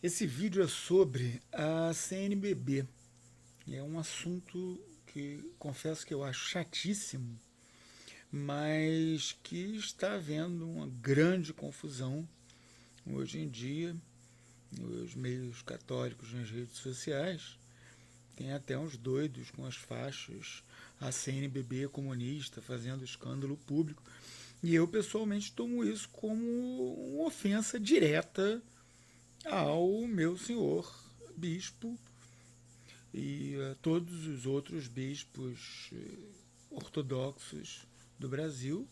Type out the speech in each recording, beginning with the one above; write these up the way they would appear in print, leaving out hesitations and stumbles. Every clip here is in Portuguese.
Esse vídeo é sobre a CNBB. É um assunto que confesso que eu acho chatíssimo, mas que está havendo uma grande confusão hoje em dia nos meios católicos, nas redes sociais. Tem até uns doidos com as faixas a CNBB comunista fazendo escândalo público. E eu pessoalmente tomo isso como uma ofensa direta ao meu senhor bispo e a todos os outros bispos ortodoxos do Brasil,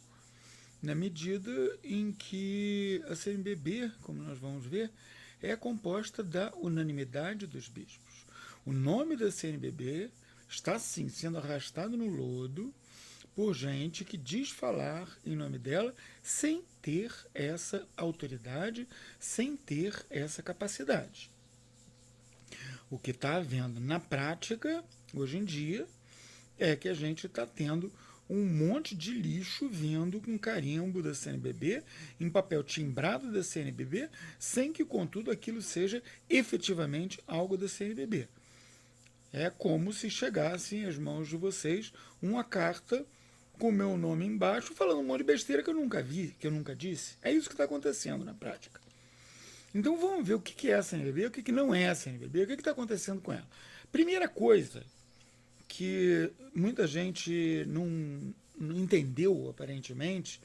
na medida em que a CNBB, como nós vamos ver, é composta da unanimidade dos bispos. O nome da CNBB está, sim, sendo arrastado no lodo por gente que diz falar em nome dela sem ter essa autoridade, sem ter essa capacidade. O que está havendo na prática, hoje em dia, é que a gente está tendo um monte de lixo vindo com carimbo da CNBB, em papel timbrado da CNBB, sem que, contudo, aquilo seja efetivamente algo da CNBB. É como se chegasse às mãos de vocês uma carta com o meu nome embaixo, falando um monte de besteira que eu nunca vi, que eu nunca disse. É isso que está acontecendo na prática. Então vamos ver o que é a CNBB, o que não é a CNBB, o que está acontecendo com ela. Primeira coisa que muita gente não entendeu, aparentemente,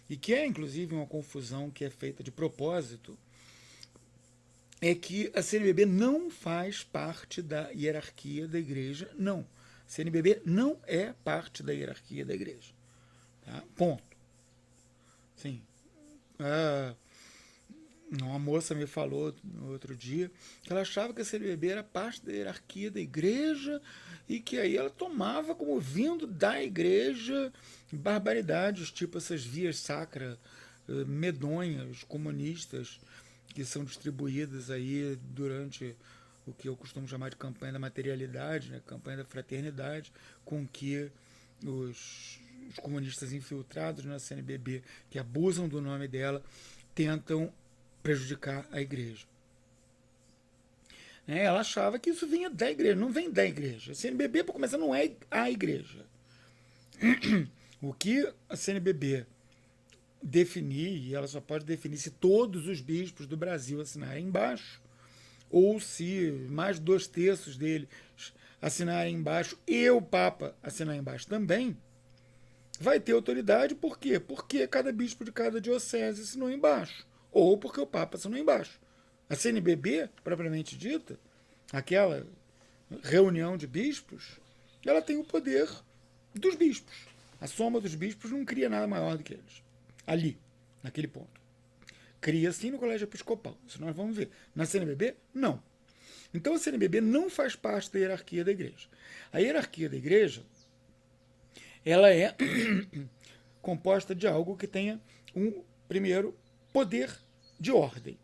e que é inclusive uma confusão que é feita de propósito, é que a CNBB não faz parte da hierarquia da igreja, não. A CNBB não é parte da hierarquia da igreja. Tá? Ponto. Sim. Uma moça me falou no outro dia que ela achava que a CNBB era parte da hierarquia da igreja e que aí ela tomava como vindo da igreja barbaridades, tipo essas vias sacras medonhas, comunistas, que são distribuídas aí durante o que eu costumo chamar de campanha da materialidade, né, campanha da fraternidade, com que os comunistas infiltrados na CNBB, que abusam do nome dela, tentam prejudicar a igreja. Ela achava que isso vinha da igreja, não vem da igreja. A CNBB, para começar, não é a igreja. O que a CNBB definir, e ela só pode definir se todos os bispos do Brasil assinarem embaixo, ou se mais 2/3 deles assinarem embaixo e o Papa assinar embaixo também, vai ter autoridade. Por quê? Porque cada bispo de cada diocese assinou embaixo, ou porque o Papa assinou embaixo. A CNBB, propriamente dita, aquela reunião de bispos, ela tem o poder dos bispos. A soma dos bispos não cria nada maior do que eles. Ali, naquele ponto. Cria sim no colégio episcopal. Isso nós vamos ver. Na CNBB, não. Então a CNBB não faz parte da hierarquia da igreja. A hierarquia da igreja, ela é composta de algo que tenha um, primeiro, poder de ordem.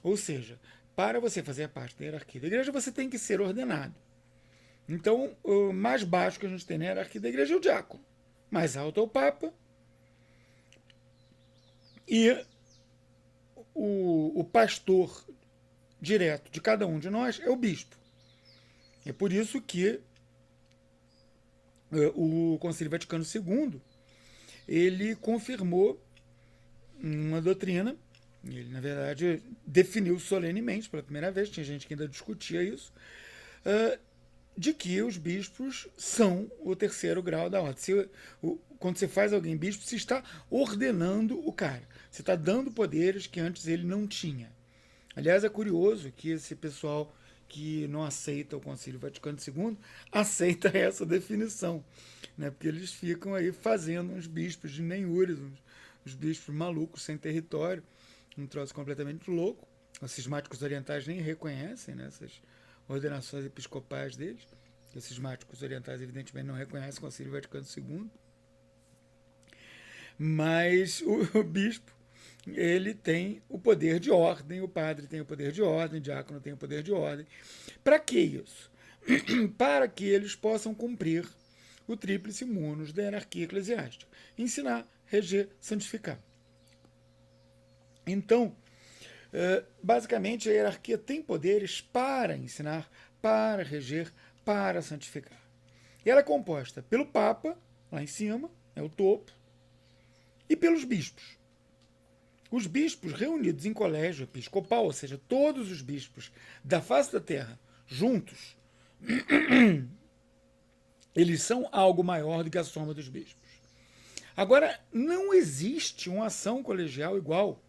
Ou seja, para você fazer parte da hierarquia da igreja, você tem que ser ordenado. Então, o mais baixo que a gente tem na hierarquia da igreja é o diácono. Mais alto é o Papa. E o pastor direto de cada um de nós é o bispo. É por isso que o Concílio Vaticano II ele confirmou uma doutrina. Ele, na verdade, definiu solenemente pela primeira vez, tinha gente que ainda discutia isso, de que os bispos são o terceiro grau da ordem. Quando você faz alguém bispo, você está ordenando o cara. Você está dando poderes que antes ele não tinha. Aliás, é curioso que esse pessoal que não aceita o Concílio Vaticano II aceita essa definição, né? Porque eles ficam aí fazendo uns bispos de nenhures, uns bispos malucos sem território, um troço completamente louco. Os cismáticos orientais nem reconhecem, né, essas ordenações episcopais deles. Os cismáticos orientais, evidentemente, não reconhecem o Concílio Vaticano II. Mas o bispo, ele tem o poder de ordem, o padre tem o poder de ordem, o diácono tem o poder de ordem. Para que isso? Para que eles possam cumprir o tríplice munus da hierarquia eclesiástica: ensinar, reger, santificar. Então, Basicamente, a hierarquia tem poderes para ensinar, para reger, para santificar. E ela é composta pelo Papa, lá em cima, é o topo, e pelos bispos. Os bispos reunidos em colégio episcopal, ou seja, todos os bispos da face da terra juntos, eles são algo maior do que a soma dos bispos. Agora, não existe uma ação colegial igual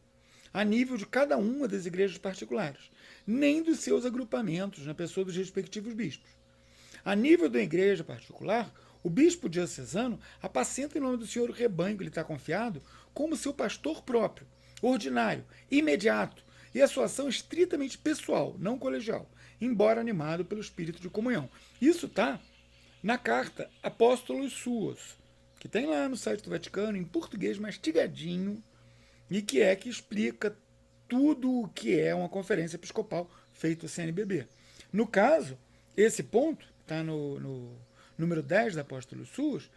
a nível de cada uma das igrejas particulares, nem dos seus agrupamentos na pessoa dos respectivos bispos. A nível da igreja particular, o bispo diocesano apacenta em nome do Senhor o rebanho que lhe está confiado como seu pastor próprio, ordinário, imediato, e a sua ação estritamente pessoal, não colegial, embora animado pelo espírito de comunhão. Isso está na carta Apóstolos Suos, que tem lá no site do Vaticano, em português mastigadinho, e que explica tudo o que é uma conferência episcopal feita CNBB. No caso, esse ponto está no número 10 da Apóstolos Suos,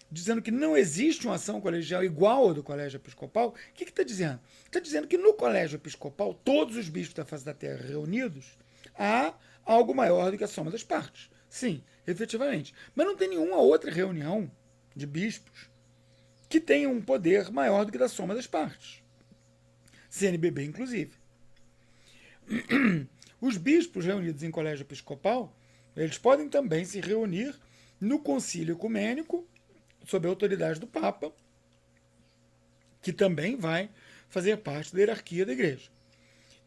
dizendo que não existe uma ação colegial igual ao do colégio episcopal. O que está dizendo? Está dizendo que no colégio episcopal, todos os bispos da face da terra reunidos, há algo maior do que a soma das partes. Sim, efetivamente. Mas não tem nenhuma outra reunião de bispos que tenha um poder maior do que da soma das partes. CNBB, inclusive. Os bispos reunidos em colégio episcopal, eles podem também se reunir no concílio ecumênico, sob a autoridade do Papa, que também vai fazer parte da hierarquia da igreja.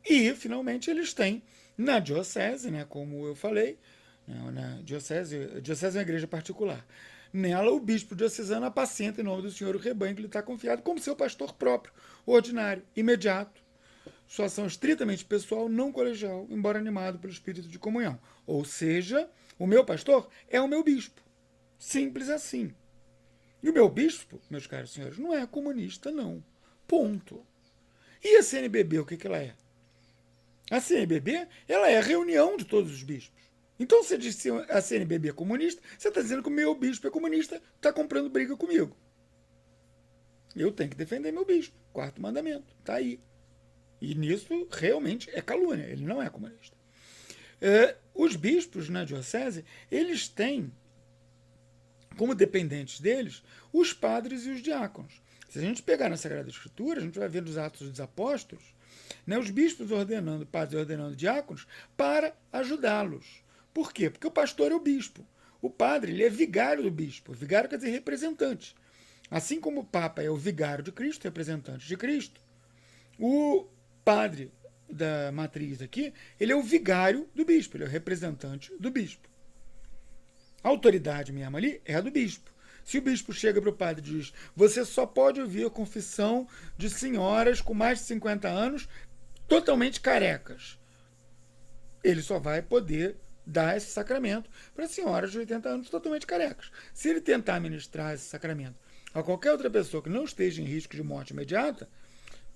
E, finalmente, eles têm na diocese, né, como eu falei, na diocese é uma igreja particular. Nela, o bispo diocesano apacenta em nome do Senhor o rebanho que lhe está confiado como seu pastor próprio, ordinário, imediato. Sua ação estritamente pessoal, não colegial, embora animado pelo espírito de comunhão. Ou seja, o meu pastor é o meu bispo. Simples assim. E o meu bispo, meus caros senhores, não é comunista, não. Ponto. E a CNBB, o que ela é? A CNBB, ela é a reunião de todos os bispos. Então, se diz que a CNBB é comunista, você está dizendo que o meu bispo é comunista, está comprando briga comigo. Eu tenho que defender meu bispo. Quarto mandamento. Está aí. E nisso, realmente, é calúnia. Ele não é comunista. Os bispos na diocese, eles têm como dependentes deles os padres e os diáconos. Se a gente pegar na Sagrada Escritura, a gente vai ver nos Atos dos Apóstolos, né, os bispos ordenando padres e ordenando diáconos para ajudá-los. Por quê? Porque o pastor é o bispo. O padre, ele é vigário do bispo. Vigário quer dizer representante. Assim como o Papa é o vigário de Cristo, representante de Cristo, o padre da matriz aqui, ele é o vigário do bispo, ele é o representante do bispo. A autoridade mesmo ali é a do bispo. Se o bispo chega para o padre e diz: você só pode ouvir a confissão de senhoras com mais de 50 anos totalmente carecas, ele só vai poder dar esse sacramento para senhoras de 80 anos totalmente carecas. Se ele tentar ministrar esse sacramento a qualquer outra pessoa que não esteja em risco de morte imediata,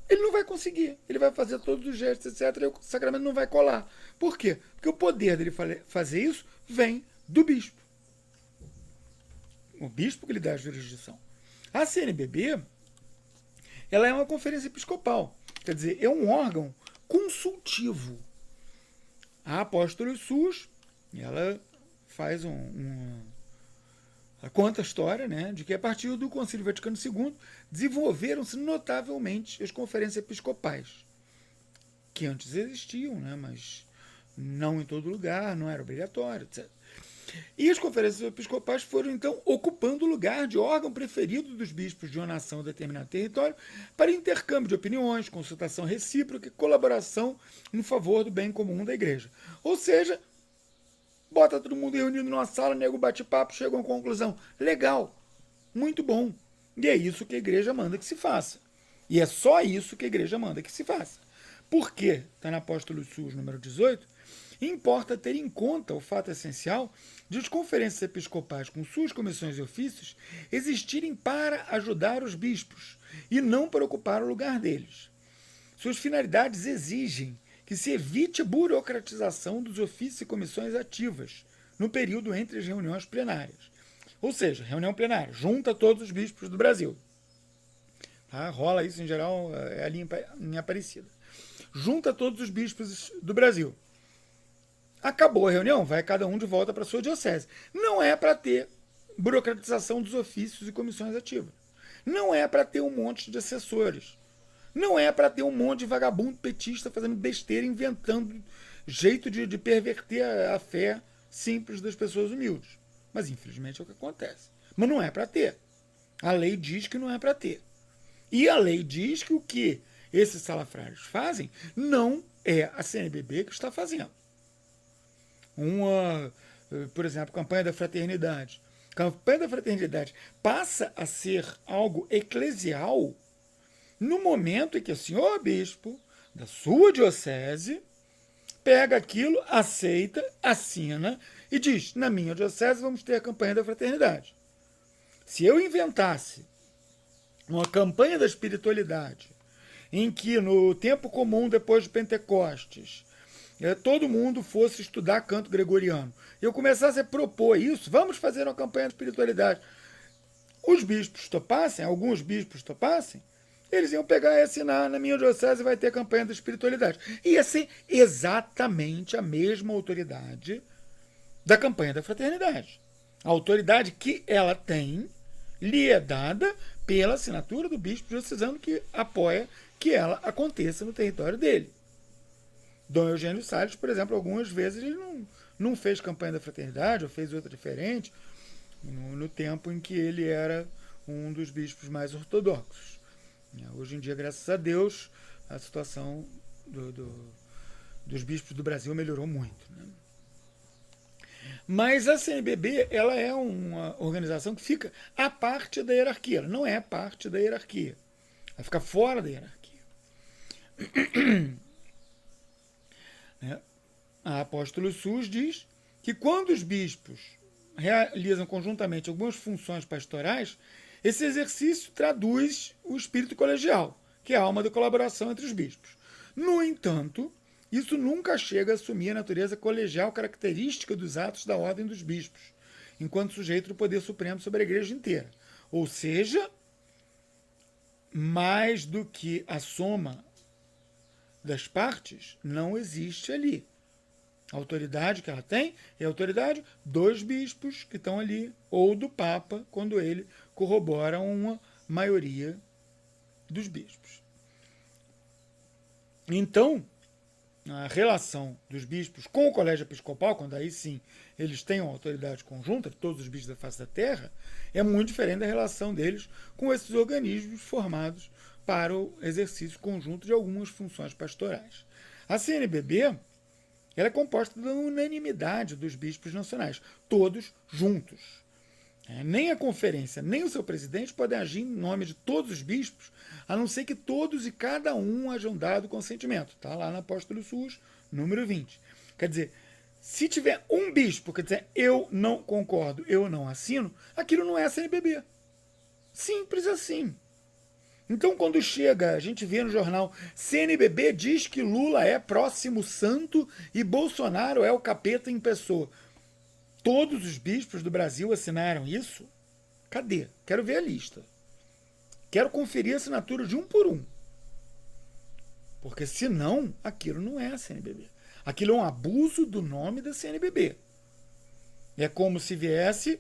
ele não vai conseguir. Ele vai fazer todos os gestos, etc., e o sacramento não vai colar. Por quê? Porque o poder dele fazer isso vem do bispo. O bispo que lhe dá a jurisdição. A CNBB, ela é uma conferência episcopal. Quer dizer, é um órgão consultivo. A Apóstolos Suos, ela faz conta a história, né, de que a partir do Concílio Vaticano II desenvolveram-se notavelmente as conferências episcopais, que antes existiam, né, mas não em todo lugar, não era obrigatório, etc. E as conferências episcopais foram, então, ocupando o lugar de órgão preferido dos bispos de uma nação ou determinado território para intercâmbio de opiniões, consultação recíproca e colaboração em favor do bem comum da igreja. Ou seja, bota todo mundo reunido numa sala, nego bate-papo, chega a uma conclusão. Legal, muito bom. E é isso que a igreja manda que se faça. E é só isso que a igreja manda que se faça. Por quê? Está na Apóstolos Suos, número 18. Importa ter em conta o fato essencial de as conferências episcopais, com suas comissões e ofícios, existirem para ajudar os bispos e não para ocupar o lugar deles. Suas finalidades exigem que se evite a burocratização dos ofícios e comissões ativas no período entre as reuniões plenárias. Ou seja, reunião plenária, junta todos os bispos do Brasil. Tá? Rola isso em geral, é ali em Aparecida. junta todos os bispos do Brasil. Acabou a reunião, vai cada um de volta para a sua diocese. Não é para ter burocratização dos ofícios e comissões ativas. Não é para ter um monte de assessores. Não é para ter um monte de vagabundo petista fazendo besteira, inventando jeito de perverter a fé simples das pessoas humildes. Mas, infelizmente, é o que acontece. Mas não é para ter. A lei diz que não é para ter. E a lei diz que o que esses salafrários fazem não é a CNBB que está fazendo. Por exemplo, campanha da fraternidade. Campanha da fraternidade passa a ser algo eclesial no momento em que o senhor bispo da sua diocese pega aquilo, aceita, assina e diz: na minha diocese vamos ter a campanha da fraternidade. Se eu inventasse uma campanha da espiritualidade em que no tempo comum depois de Pentecostes todo mundo fosse estudar canto gregoriano, eu começasse a propor isso, vamos fazer uma campanha de espiritualidade, os bispos topassem, alguns bispos topassem, eles iam pegar e assinar: na minha diocese vai ter campanha da espiritualidade. Ia ser exatamente a mesma autoridade da campanha da fraternidade. A autoridade que ela tem lhe é dada pela assinatura do bispo diocesano que apoia que ela aconteça no território dele. Dom Eugênio Salles, por exemplo, algumas vezes ele não fez campanha da fraternidade, ou fez outra diferente, no tempo em que ele era um dos bispos mais ortodoxos. Hoje em dia, graças a Deus, a situação dos bispos do Brasil melhorou muito. Né? Mas a CNBB ela é uma organização que fica à parte da hierarquia. Ela não é parte da hierarquia. Ela fica fora da hierarquia. A Apóstolo Sus diz que quando os bispos realizam conjuntamente algumas funções pastorais, esse exercício traduz o espírito colegial, que é a alma da colaboração entre os bispos. No entanto, isso nunca chega a assumir a natureza colegial característica dos atos da ordem dos bispos, enquanto sujeito do poder supremo sobre a igreja inteira. Ou seja, mais do que a soma das partes, não existe ali. A autoridade que ela tem é a autoridade dos bispos que estão ali, ou do Papa, quando ele corrobora uma maioria dos bispos. Então, a relação dos bispos com o colégio episcopal, quando aí sim eles têm uma autoridade conjunta, todos os bispos da face da terra, é muito diferente da relação deles com esses organismos formados para o exercício conjunto de algumas funções pastorais. A CNBB ela é composta da unanimidade dos bispos nacionais, todos juntos. Nem a conferência, nem o seu presidente podem agir em nome de todos os bispos, a não ser que todos e cada um hajam dado consentimento. Está lá na Apóstolo Sus, número 20. Quer dizer, se tiver um bispo que dizer eu não concordo, eu não assino, aquilo não é a CNBB. Simples assim. Então, quando chega, a gente vê no jornal, CNBB diz que Lula é próximo santo e Bolsonaro é o capeta em pessoa. Todos os bispos do Brasil assinaram isso? Cadê? Quero ver a lista. Quero conferir a assinatura de um por um. Porque senão, aquilo não é a CNBB. Aquilo é um abuso do nome da CNBB. É como se viesse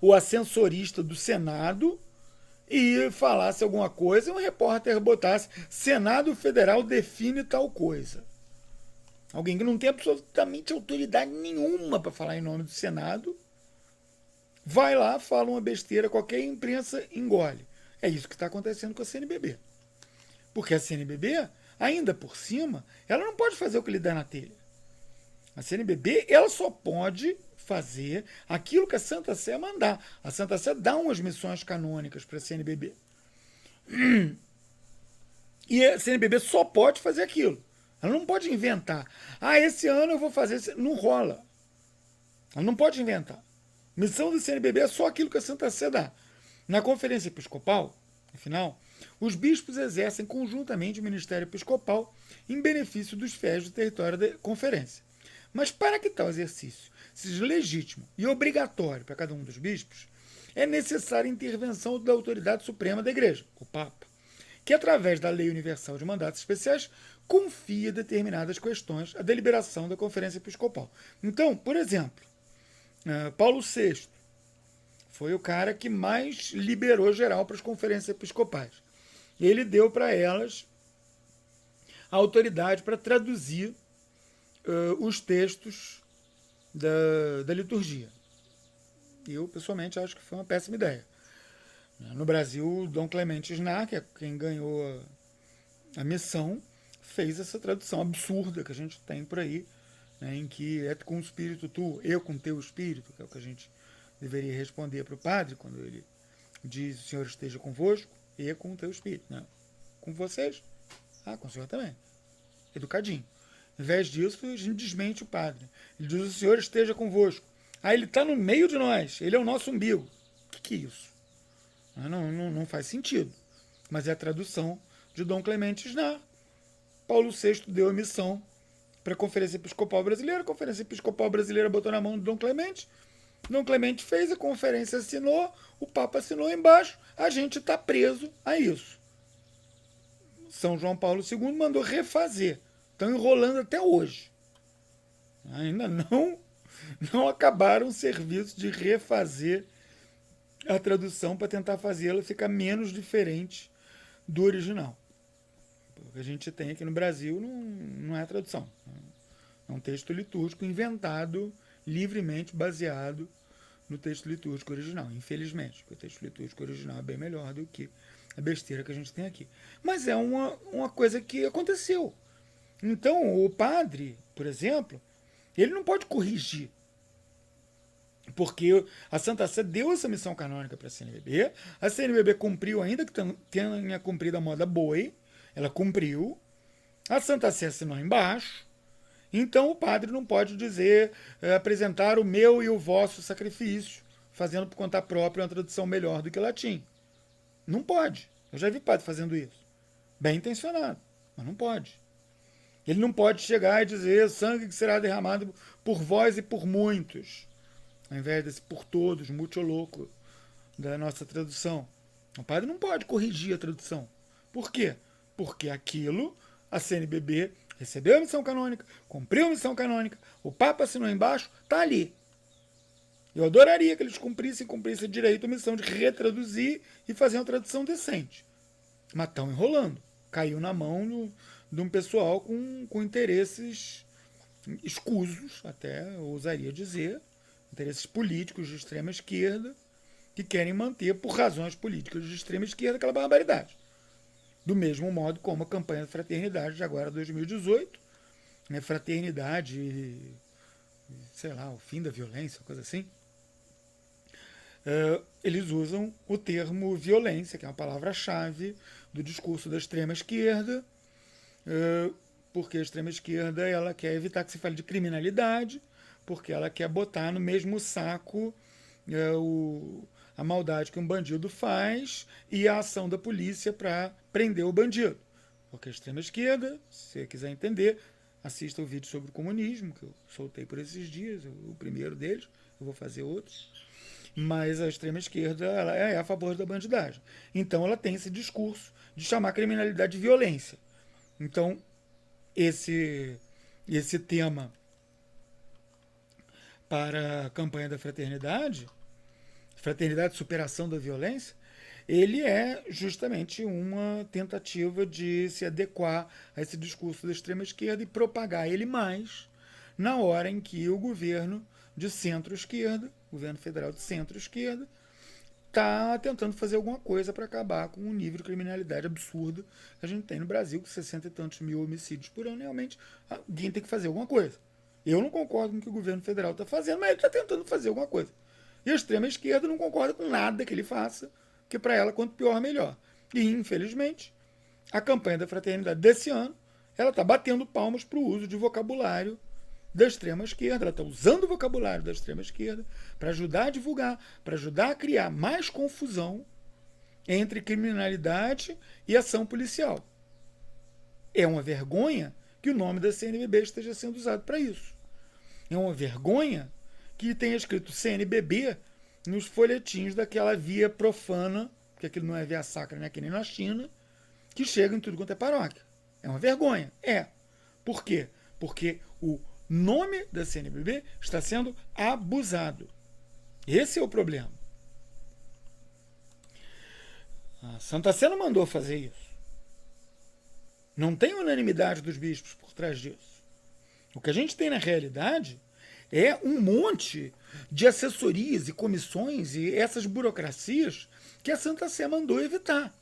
o ascensorista do Senado e falasse alguma coisa e um repórter botasse: Senado Federal define tal coisa. Alguém que não tem absolutamente autoridade nenhuma para falar em nome do Senado vai lá, fala uma besteira, qualquer imprensa engole. É isso que está acontecendo com a CNBB. Porque a CNBB, ainda por cima, ela não pode fazer o que lhe dá na telha. A CNBB ela só pode fazer aquilo que a Santa Sé mandar. A Santa Sé dá umas missões canônicas para a CNBB. E a CNBB só pode fazer aquilo. Ela não pode inventar. Esse ano eu vou fazer... Não rola. Ela não pode inventar. Missão da CNBB é só aquilo que a Santa Sé dá. Na Conferência Episcopal, afinal, os bispos exercem conjuntamente o ministério episcopal em benefício dos fiéis do território da conferência. Mas para que tal exercício seja legítimo e obrigatório para cada um dos bispos, é necessária a intervenção da autoridade suprema da Igreja, o Papa, que, através da Lei Universal de Mandatos Especiais, confia determinadas questões à deliberação da Conferência Episcopal. Então, por exemplo, Paulo VI foi o cara que mais liberou geral para as conferências episcopais. Ele deu para elas a autoridade para traduzir os textos da liturgia. Eu, pessoalmente, acho que foi uma péssima ideia. No Brasil, Dom Clemente Snar, que é quem ganhou a missão, fez essa tradução absurda que a gente tem por aí, né, em que é com o espírito tu, eu com teu espírito, que é o que a gente deveria responder para o padre quando ele diz: o Senhor esteja convosco, e com o teu espírito. Né? Com vocês? Ah, com o Senhor também. Educadinho. Ao invés disso, a gente desmente o padre. Ele diz: o Senhor esteja convosco. Aí ele está no meio de nós, ele é o nosso umbigo. O que é isso? Não faz sentido. Mas é a tradução de Dom Clemente Snar. Paulo VI deu a missão para a Conferência Episcopal Brasileira. A Conferência Episcopal Brasileira botou na mão de Dom Clemente. Dom Clemente fez, a conferência assinou, o Papa assinou embaixo. A gente está preso a isso. São João Paulo II mandou refazer. Estão enrolando até hoje. Ainda não acabaram o serviço de refazer a tradução para tentar fazê-la ficar menos diferente do original. O que a gente tem aqui no Brasil não é a tradução. É um texto litúrgico inventado livremente, baseado no texto litúrgico original. Infelizmente, porque o texto litúrgico original é bem melhor do que a besteira que a gente tem aqui. Mas é uma coisa que aconteceu. Então, o padre, por exemplo, ele não pode corrigir. Porque a Santa Sé deu essa missão canônica para a CNBB. A CNBB cumpriu, ainda que tenha cumprido a moda boi, ela cumpriu. A Santa Sé assinou embaixo. Então o padre não pode dizer, apresentar o meu e o vosso sacrifício, fazendo por conta própria uma tradução melhor do que latim. Não pode. Eu já vi padre fazendo isso. Bem intencionado, mas não pode. Ele não pode chegar e dizer: sangue que será derramado por vós e por muitos, ao invés desse por todos, multioloco da nossa tradução. O padre não pode corrigir a tradução. Por quê? Porque aquilo, a CNBB recebeu a missão canônica, cumpriu a missão canônica, o Papa assinou embaixo, está ali. Eu adoraria que eles cumprissem direito a missão de retraduzir e fazer uma tradução decente. Mas estão enrolando. Caiu na mão de um pessoal com interesses escusos, até ousaria dizer, interesses políticos de extrema esquerda, que querem manter, por razões políticas de extrema esquerda, aquela barbaridade. Do mesmo modo como a campanha da Fraternidade de agora 2018, né, fraternidade, sei lá, o fim da violência, coisa assim, eles usam o termo violência, que é uma palavra-chave do discurso da extrema esquerda, porque a extrema esquerda ela quer evitar que se fale de criminalidade, porque ela quer botar no mesmo saco a maldade que um bandido faz e a ação da polícia para prender o bandido. Porque a extrema esquerda, se você quiser entender, assista o vídeo sobre o comunismo, que eu soltei por esses dias, o primeiro deles, eu vou fazer outros. Mas a extrema esquerda ela é a favor da bandidagem. Então ela tem esse discurso de chamar a criminalidade de violência. Então, esse tema para a campanha da fraternidade de superação da violência, ele é justamente uma tentativa de se adequar a esse discurso da extrema esquerda e propagar ele mais na hora em que o governo de centro-esquerda, governo federal de centro-esquerda, está tentando fazer alguma coisa para acabar com o nível de criminalidade absurdo que a gente tem no Brasil, com 60 e tantos mil homicídios por ano. Realmente, alguém tem que fazer alguma coisa. Eu não concordo com o que o governo federal está fazendo, mas ele está tentando fazer alguma coisa. E a extrema-esquerda não concorda com nada que ele faça, porque para ela, quanto pior, melhor. E, infelizmente, a campanha da fraternidade desse ano, ela está batendo palmas para o uso de vocabulário da extrema-esquerda. Ela está usando o vocabulário da extrema-esquerda para ajudar a divulgar, para ajudar a criar mais confusão entre criminalidade e ação policial. É uma vergonha que o nome da CNBB esteja sendo usado para isso. É uma vergonha que tenha escrito CNBB nos folhetins daquela via profana, porque aquilo não é via sacra, né, que nem na China, que chega em tudo quanto é paróquia. É uma vergonha. É. Por quê? Porque o nome da CNBB está sendo abusado. Esse é o problema. A Santa Sé não mandou fazer isso. Não tem unanimidade dos bispos por trás disso. O que a gente tem na realidade é um monte de assessorias e comissões e essas burocracias que a Santa Sé mandou evitar.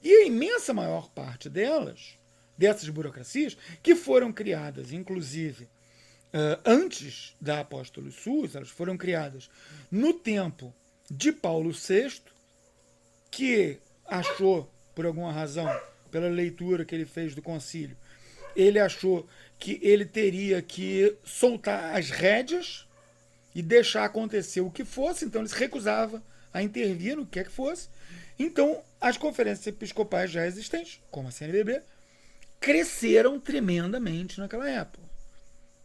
E a imensa maior parte delas, dessas burocracias, que foram criadas, inclusive, antes da Apóstolos Suos, elas foram criadas no tempo de Paulo VI, que achou, por alguma razão, pela leitura que ele fez do concílio, ele achou que ele teria que soltar as rédeas e deixar acontecer o que fosse, então ele se recusava a intervir no que quer que fosse. Então, as conferências episcopais já existentes, como a CNBB, cresceram tremendamente naquela época.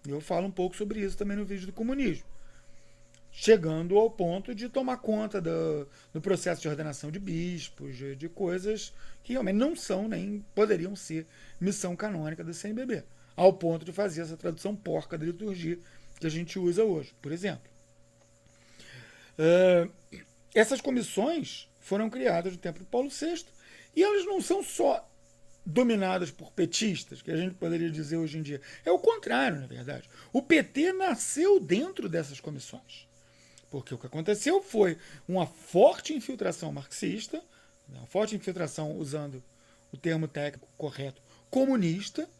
Eu falo um pouco sobre isso também no vídeo do comunismo. Chegando ao ponto de tomar conta do processo de ordenação de bispos, de coisas que realmente não são nem poderiam ser missão canônica da CNBB, ao ponto de fazer essa tradução porca da liturgia que a gente usa hoje, por exemplo. Essas comissões foram criadas no tempo de Paulo VI e elas não são só dominadas por petistas, que a gente poderia dizer hoje em dia. É o contrário, na verdade. O PT nasceu dentro dessas comissões. Porque o que aconteceu foi uma forte infiltração marxista, uma forte infiltração, usando o termo técnico correto, comunista,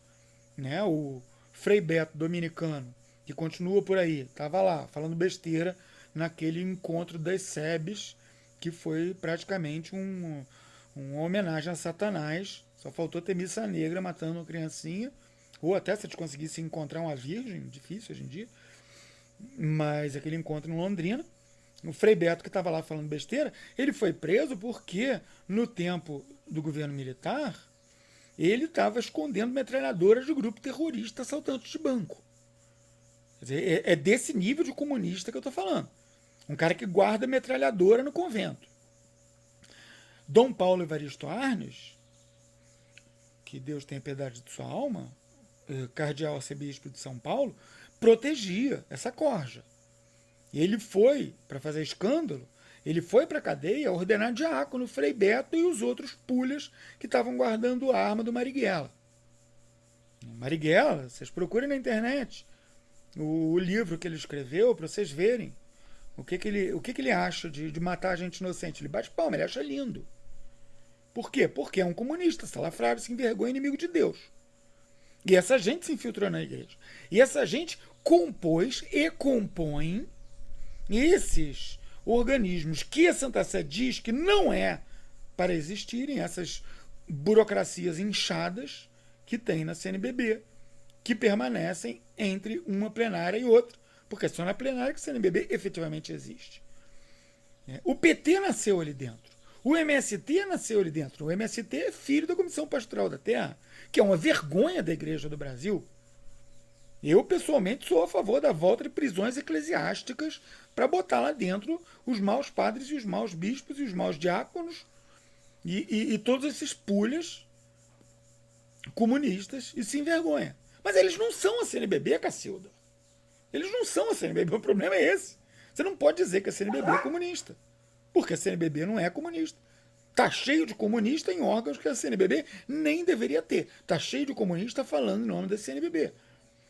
né? O Frei Beto dominicano, que continua por aí, estava lá falando besteira naquele encontro das SEBs, que foi praticamente uma homenagem a Satanás. Só faltou ter missa negra matando uma criancinha, ou até se eles conseguissem encontrar uma virgem, difícil hoje em dia. Mas aquele encontro em Londrina, o Frei Beto, que estava lá falando besteira, ele foi preso porque, no tempo do governo militar, ele estava escondendo metralhadoras de grupo terrorista assaltantes de banco. Quer dizer, é desse nível de comunista que eu estou falando. Um cara que guarda metralhadora no convento. Dom Paulo Evaristo Arnes, que Deus tenha piedade de sua alma, cardeal arcebispo de São Paulo, protegia essa corja. E ele foi, para fazer escândalo, ele foi para a cadeia ordenar diácono, Frei Beto e os outros pulhas que estavam guardando a arma do Marighella. Marighella, vocês procurem na internet o livro que ele escreveu para vocês verem o que ele acha de matar gente inocente. Ele bate palma, ele acha lindo. Por quê? Porque é um comunista, salafrário, sem vergonha, inimigo de Deus. E essa gente se infiltrou na igreja. E essa gente compôs e compõe esses organismos que a Santa Sé diz que não é para existirem, essas burocracias inchadas que tem na CNBB, que permanecem entre uma plenária e outra, porque é só na plenária que a CNBB efetivamente existe. O PT nasceu ali dentro. O MST nasceu ali dentro. O MST é filho da Comissão Pastoral da Terra, que é uma vergonha da Igreja do Brasil. Eu, pessoalmente, sou a favor da volta de prisões eclesiásticas para botar lá dentro os maus padres e os maus bispos e os maus diáconos e todos esses pulhas comunistas e sem vergonha. Mas eles não são a CNBB, Cacilda. Eles não são a CNBB. O problema é esse. Você não pode dizer que a CNBB é comunista, porque a CNBB não é comunista. Está cheio de comunista em órgãos que a CNBB nem deveria ter. Está cheio de comunista falando em nome da CNBB.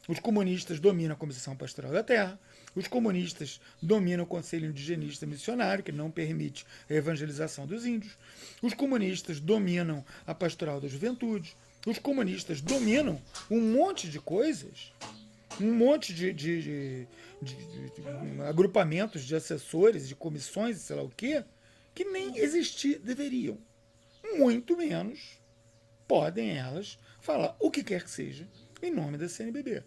Os comunistas dominam a Comissão Pastoral da Terra. Os comunistas dominam o Conselho Indigenista Missionário, que não permite a evangelização dos índios. Os comunistas dominam a Pastoral da Juventude. Os comunistas dominam um monte de coisas, um monte de agrupamentos de assessores, de comissões, sei lá o quê, que nem existir deveriam. Muito menos podem elas falar o que quer que seja em nome da CNBB.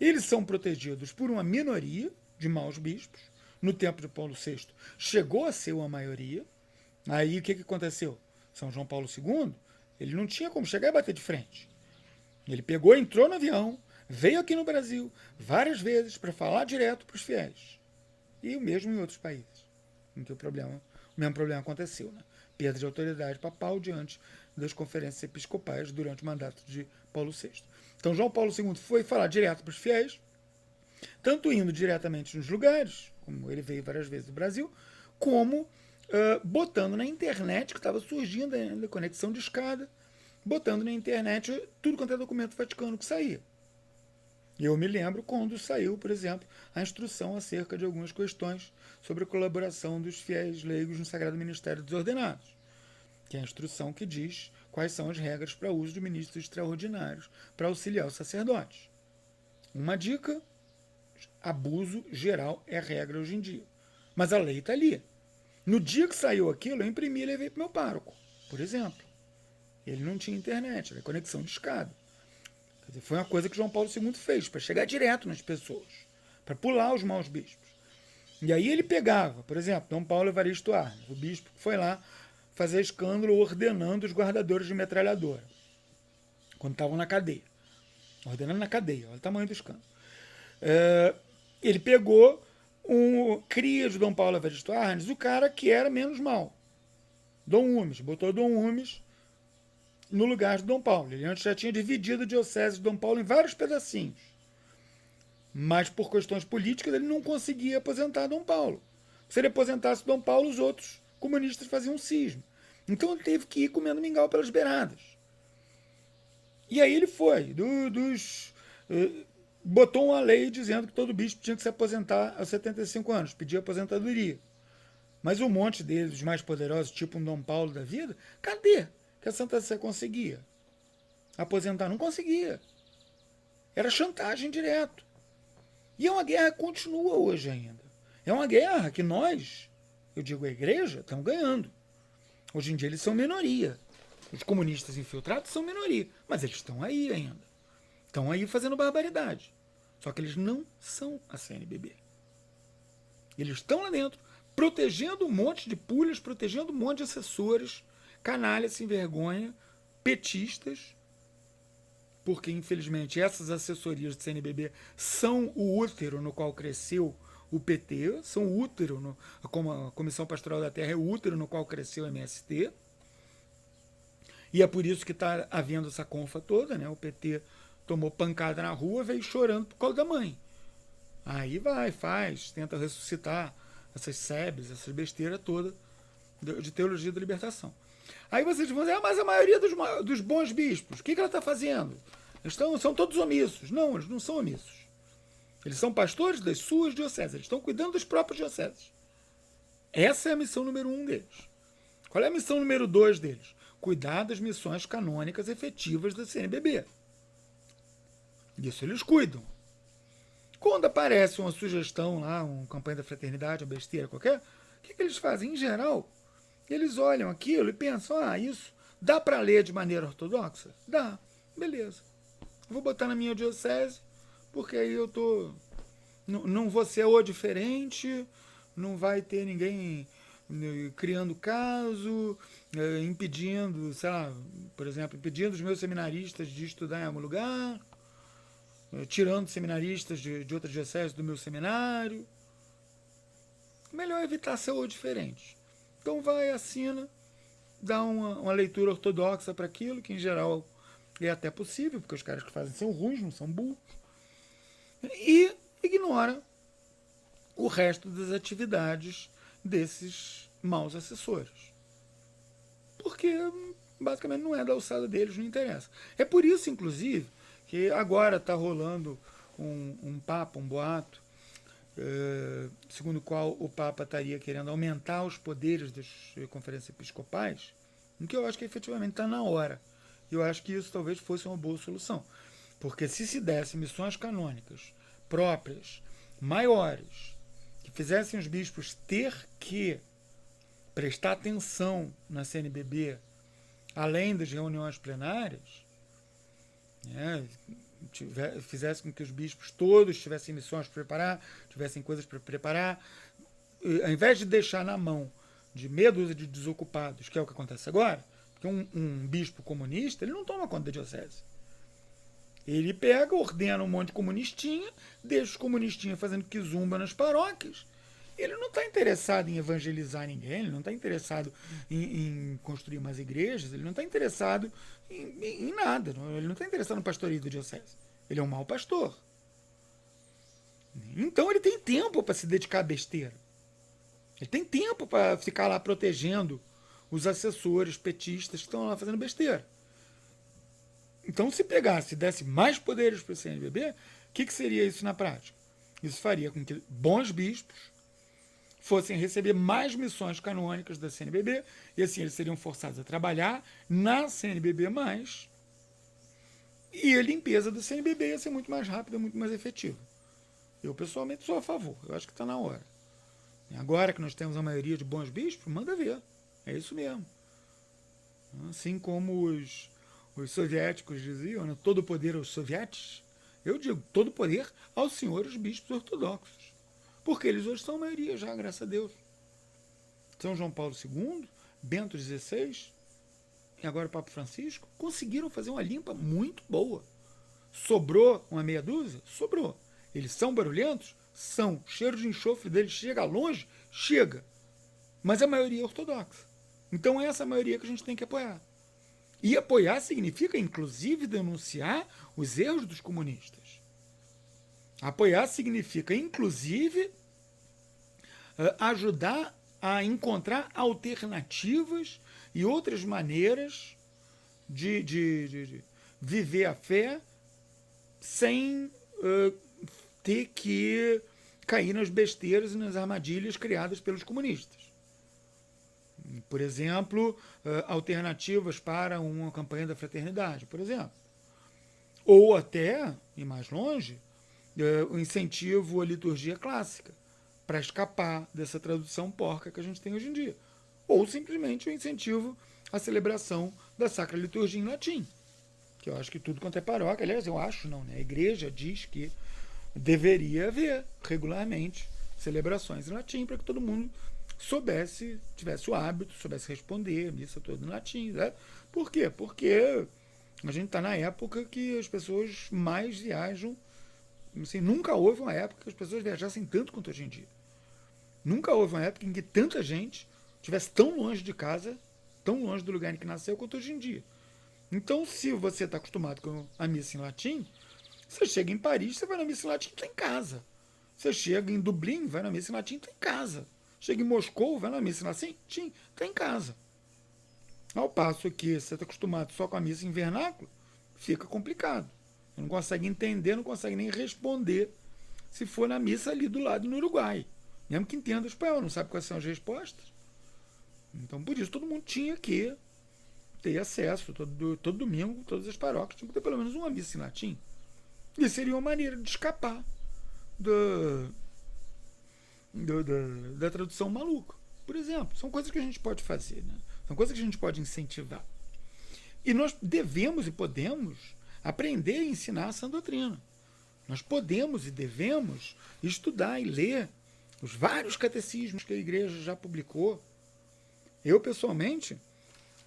Eles são protegidos por uma minoria de maus bispos. No tempo de Paulo VI chegou a ser uma maioria. Aí o que aconteceu? São João Paulo II, ele não tinha como chegar e bater de frente. Ele pegou, entrou no avião, veio aqui no Brasil várias vezes para falar direto para os fiéis. E o mesmo em outros países. Em que o mesmo problema aconteceu. Né? Perda de autoridade papal diante das conferências episcopais durante o mandato de Paulo VI. Então João Paulo II foi falar direto para os fiéis, tanto indo diretamente nos lugares, como ele veio várias vezes do Brasil, como botando na internet, que estava surgindo ainda, conexão de escada, botando na internet tudo quanto é documento vaticano que saía. E eu me lembro quando saiu, por exemplo, a instrução acerca de algumas questões sobre a colaboração dos fiéis leigos no Sagrado Ministério dos Ordenados, que é a instrução que diz quais são as regras para o uso de ministros extraordinários para auxiliar os sacerdotes. Uma dica: abuso geral é regra hoje em dia. Mas a lei está ali. No dia que saiu aquilo, eu imprimi e levei para o meu pároco, por exemplo. Ele não tinha internet, era conexão de escada. Quer dizer, foi uma coisa que João Paulo II fez, para chegar direto nas pessoas, para pular os maus bispos. E aí ele pegava, por exemplo, Dom Paulo Evaristo Arnes, o bispo que foi lá fazer escândalo ordenando os guardadores de metralhadora, quando estavam na cadeia. Ordenando na cadeia, olha o tamanho do escândalo. Ele pegou um cria de Dom Paulo Evaristo Arnes, o cara que era menos mal, Dom Umes, botou Dom Umes no lugar de Dom Paulo. Ele antes já tinha dividido a diocese de Dom Paulo em vários pedacinhos. Mas por questões políticas ele não conseguia aposentar Dom Paulo. Se ele aposentasse Dom Paulo, os outros comunistas faziam um cisma. Então ele teve que ir comendo mingau pelas beiradas. E aí ele foi, botou uma lei dizendo que todo bispo tinha que se aposentar aos 75 anos, pedia aposentadoria. Mas um monte deles, os mais poderosos, tipo um Dom Paulo da vida, cadê que a Santa Sé conseguia aposentar? Não conseguia. Era chantagem direto. E é uma guerra que continua hoje ainda. É uma guerra que nós, eu digo a igreja, estamos ganhando. Hoje em dia eles são minoria. Os comunistas infiltrados são minoria. Mas eles estão aí ainda. Estão aí fazendo barbaridade. Só que eles não são a CNBB. Eles estão lá dentro, protegendo um monte de pulhas, protegendo um monte de assessores, canalhas sem vergonha, petistas, porque infelizmente essas assessorias do CNBB são o útero no qual cresceu o PT, são o útero, como a Comissão Pastoral da Terra é o útero no qual cresceu o MST, e é por isso que está havendo essa confa toda, né? O PT tomou pancada na rua, veio chorando por causa da mãe. Aí tenta ressuscitar essas SEBs, essas besteiras todas de teologia da libertação. Aí vocês vão dizer, mas a maioria dos bons bispos, o que ela está fazendo? São todos omissos. Não, eles não são omissos. Eles são pastores das suas dioceses, eles estão cuidando das próprias dioceses. Essa é a missão número 1 deles. Qual é a missão número 2 deles? Cuidar das missões canônicas efetivas da CNBB. Isso eles cuidam. Quando aparece uma sugestão lá, uma campanha da fraternidade, uma besteira qualquer, o que eles fazem? Em geral, eles olham aquilo e pensam, isso dá para ler de maneira ortodoxa? Dá, beleza. Vou botar na minha diocese, porque aí eu não vou ser o diferente, não vai ter ninguém criando caso, impedindo, sei lá, por exemplo, impedindo os meus seminaristas de estudar em algum lugar, tirando seminaristas de outras dioceses do meu seminário. Melhor evitar ser o diferente. Então assina, dá uma leitura ortodoxa para aquilo, que em geral é até possível, porque os caras que fazem são ruins, não são burros, e ignora o resto das atividades desses maus assessores. Porque basicamente não é da alçada deles, não interessa. É por isso, inclusive, que agora está rolando um papo, um boato, segundo o qual o Papa estaria querendo aumentar os poderes das conferências episcopais, em que eu acho que efetivamente está na hora. Eu acho que isso talvez fosse uma boa solução. Porque se desse missões canônicas próprias, maiores, que fizessem os bispos ter que prestar atenção na CNBB, além das reuniões plenárias, fizesse com que os bispos todos tivessem missões para preparar, tivessem coisas para preparar, ao invés de deixar na mão de meia dúzia de desocupados, que é o que acontece agora, porque um bispo comunista, ele não toma conta da diocese. Ele pega, ordena um monte de comunistinha, deixa os comunistinhas fazendo quizumba nas paróquias, ele não está interessado em evangelizar ninguém, ele não está interessado em construir umas igrejas, ele não está interessado em nada, ele não está interessado no pastoreio da diocese. Ele é um mau pastor. Então ele tem tempo para se dedicar à besteira. Ele tem tempo para ficar lá protegendo os assessores petistas que estão lá fazendo besteira. Então, se pegasse e desse mais poderes para o CNBB, o que seria isso na prática? Isso faria com que bons bispos fossem receber mais missões canônicas da CNBB, e assim eles seriam forçados a trabalhar na CNBB+, e a limpeza do CNBB ia ser muito mais rápida, muito mais efetiva. Eu, pessoalmente, sou a favor. Eu acho que está na hora. Agora que nós temos a maioria de bons bispos, manda ver. É isso mesmo. Assim como os soviéticos diziam, né, todo poder aos sovietes, eu digo, todo poder aos senhores bispos ortodoxos. Porque eles hoje são a maioria já, graças a Deus. São João Paulo II, Bento XVI e agora o Papa Francisco conseguiram fazer uma limpa muito boa. Sobrou uma meia dúzia? Sobrou. Eles são barulhentos? São. O cheiro de enxofre deles chega longe? Chega. Mas a maioria é ortodoxa. Então é essa maioria que a gente tem que apoiar. E apoiar significa, inclusive, denunciar os erros dos comunistas. Apoiar significa, inclusive, ajudar a encontrar alternativas e outras maneiras de viver a fé sem ter que cair nas besteiras e nas armadilhas criadas pelos comunistas. Por exemplo, alternativas para uma campanha da fraternidade, por exemplo. Ou até, e mais longe, o incentivo à liturgia clássica, para escapar dessa tradução porca que a gente tem hoje em dia. Ou simplesmente o incentivo à celebração da Sacra Liturgia em latim, que eu acho que tudo quanto é paróquia, aliás, eu acho não, né? A igreja diz que deveria haver regularmente celebrações em latim para que todo mundo soubesse, tivesse o hábito, soubesse responder a missa toda em latim. Né? Por quê? Porque a gente está na época que as pessoas mais viajam. Assim, nunca houve uma época que as pessoas viajassem tanto quanto hoje em dia. Nunca houve uma época em que tanta gente estivesse tão longe de casa, tão longe do lugar em que nasceu, quanto hoje em dia. Então, se você está acostumado com a missa em latim, você chega em Paris, você vai na missa em latim, está em casa. Você chega em Dublin, vai na missa em latim, está em casa. Chega em Moscou, vai na missa em latim, está em casa. Ao passo que você está acostumado só com a missa em vernáculo, fica complicado. Você não consegue entender, não consegue nem responder se for na missa ali do lado no Uruguai. Mesmo que entenda o espanhol, não sabe quais são as respostas. Então, por isso, todo mundo tinha que ter acesso, todo domingo, todas as paróquias tinham que ter pelo menos uma missa em latim. E seria uma maneira de escapar da tradução maluca. Por exemplo, são coisas que a gente pode fazer, né? São coisas que a gente pode incentivar. E nós devemos e podemos aprender e ensinar a sã doutrina. Nós podemos e devemos estudar e ler os vários catecismos que a igreja já publicou. Eu, pessoalmente,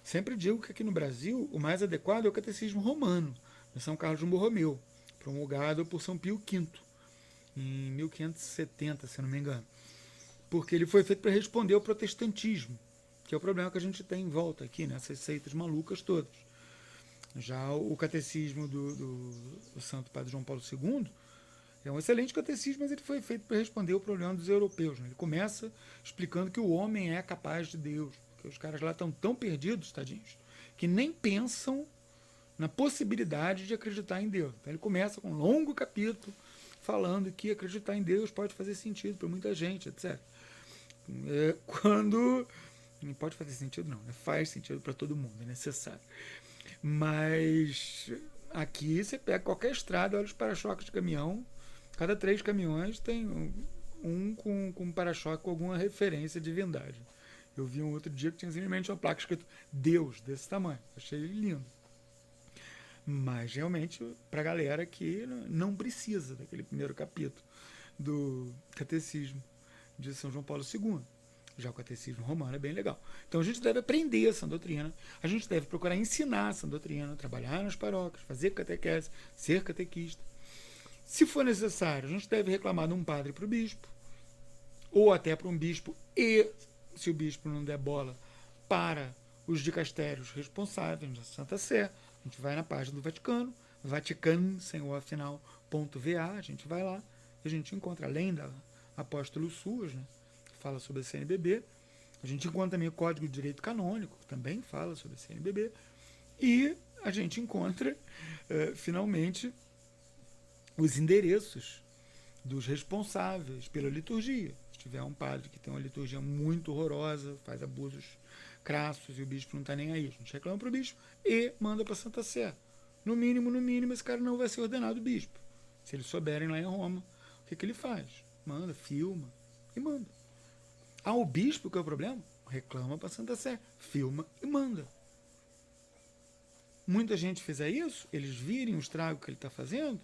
sempre digo que aqui no Brasil o mais adequado é o catecismo romano, de São Carlos de Borromeu, promulgado por São Pio V, em 1570, se não me engano. Porque ele foi feito para responder ao protestantismo, que é o problema que a gente tem em volta aqui, nessas seitas malucas todas. Já o catecismo do Santo Padre João Paulo II é um excelente catecismo, mas ele foi feito para responder ao problema dos europeus. Né? Ele começa explicando que o homem é capaz de Deus, porque os caras lá estão tão perdidos, tadinhos, que nem pensam na possibilidade de acreditar em Deus. Então ele começa com um longo capítulo falando que acreditar em Deus pode fazer sentido para muita gente, etc. Quando... Não pode fazer sentido, não. Faz sentido para todo mundo, é necessário. Mas aqui você pega qualquer estrada, olha os para-choques de caminhão, cada 3 caminhões tem um com para-choque com alguma referência de divindade. Eu vi um outro dia que tinha simplesmente uma placa escrito Deus, desse tamanho. Achei lindo. Mas realmente, para a galera que não precisa daquele primeiro capítulo do Catecismo de São João Paulo II. Já o Catecismo Romano é bem legal. Então a gente deve aprender essa doutrina, a gente deve procurar ensinar essa doutrina, trabalhar nas paróquias, fazer catequese, ser catequista. Se for necessário, a gente deve reclamar de um padre para o bispo, ou até para um bispo, e, se o bispo não der bola, para os dicastérios responsáveis da Santa Sé. A gente vai na página do Vaticano, Vaticano, sem o final, .va, a gente vai lá e a gente encontra, além da Apóstolo Suas, né, que fala sobre a CNBB, a gente encontra também o Código de Direito Canônico, que também fala sobre a CNBB, e a gente encontra, finalmente, os endereços dos responsáveis pela liturgia. Se tiver um padre que tem uma liturgia muito horrorosa, faz abusos crassos e o bispo não está nem aí, a gente reclama para o bispo e manda para a Santa Sé. No mínimo, esse cara não vai ser ordenado bispo. Se eles souberem lá em Roma, o que ele faz? Manda, filma e manda. O bispo, que é o problema? Reclama para a Santa Sé, filma e manda. Muita gente fizer isso, eles virem o estrago que ele está fazendo,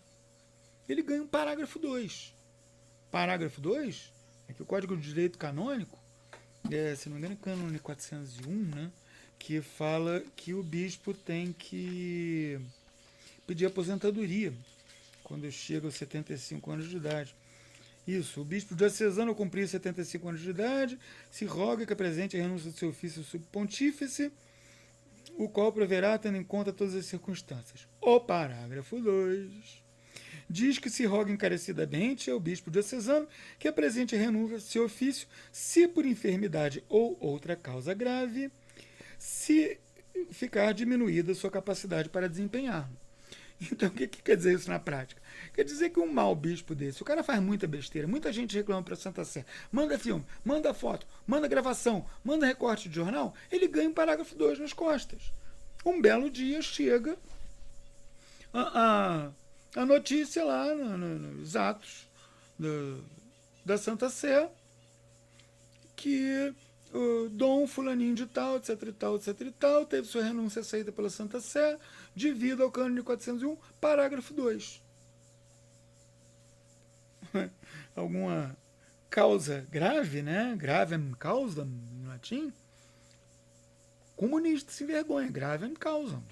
ele ganha um parágrafo 2. Parágrafo 2 é que o Código de Direito Canônico, se não me engano, é cânone 401, né, que fala que o bispo tem que pedir aposentadoria quando chega aos 75 anos de idade. Isso, o bispo diocesano, ao cumprir 75 anos de idade, se roga que apresente a renúncia do seu ofício subpontífice, o qual proverá tendo em conta todas as circunstâncias. O parágrafo 2 diz que se roga encarecidamente ao bispo diocesano que apresente a renúncia do seu ofício, se por enfermidade ou outra causa grave, se ficar diminuída sua capacidade para desempenhar. Então, o que quer dizer isso na prática? Quer dizer que um mau bispo desse, o cara faz muita besteira, muita gente reclama para Santa Sé, manda filme, manda foto, manda gravação, manda recorte de jornal, ele ganha um parágrafo 2 nas costas. Um belo dia chega a notícia lá nos atos da Santa Sé que o Dom Fulaninho de tal, etc e tal, etc e tal, teve sua renúncia aceita pela Santa Sé devido ao cânone 401, parágrafo 2. Alguma causa grave, né? Gravem causam, em latim. Comunista se envergonha, gravem causam.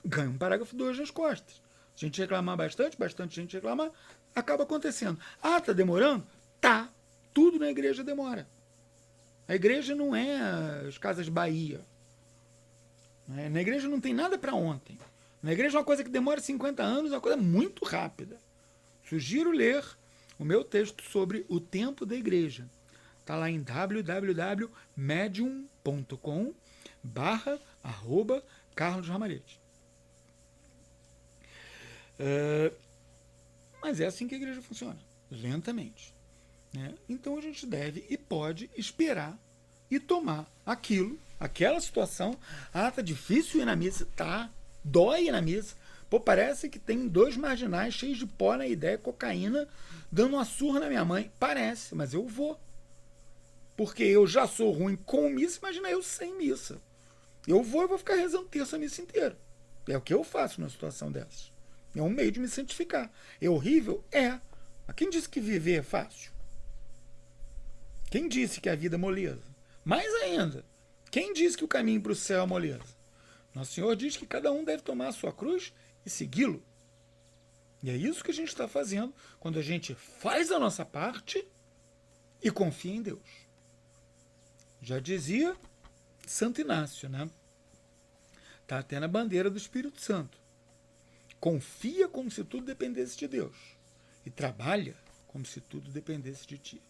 Ganha um parágrafo 2 nas costas. Se a gente reclamar bastante gente reclamar, acaba acontecendo. Tá demorando? Tá. Tudo na igreja demora. A igreja não é as Casas Bahia. Na igreja não tem nada para ontem. Na igreja uma coisa que demora 50 anos é uma coisa muito rápida. Sugiro ler o meu texto sobre o tempo da igreja. Está lá em www.medium.com/Carlos Ramalhete. Mas é assim que a igreja funciona, lentamente. Né? Então a gente deve e pode esperar e tomar aquela situação. Tá difícil ir na missa, tá, dói ir na missa. Pô, parece que tem 2 marginais cheios de pó na ideia, cocaína, dando uma surra na minha mãe. Parece, mas eu vou. Porque eu já sou ruim com missa, imagina eu sem missa. Eu vou ficar rezando terça a missa inteira. É o que eu faço numa situação dessas. É um meio de me santificar. É horrível? É. Mas quem disse que viver é fácil? Quem disse que a vida é moleza? Mais ainda, quem disse que o caminho para o céu é moleza? Nosso Senhor diz que cada um deve tomar a sua cruz e segui-lo. E é isso que a gente está fazendo quando a gente faz a nossa parte e confia em Deus. Já dizia Santo Inácio, né? Está até na bandeira do Espírito Santo. Confia como se tudo dependesse de Deus e trabalha como se tudo dependesse de ti.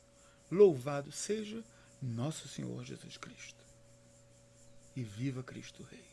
Louvado seja nosso Senhor Jesus Cristo. E viva Cristo Rei.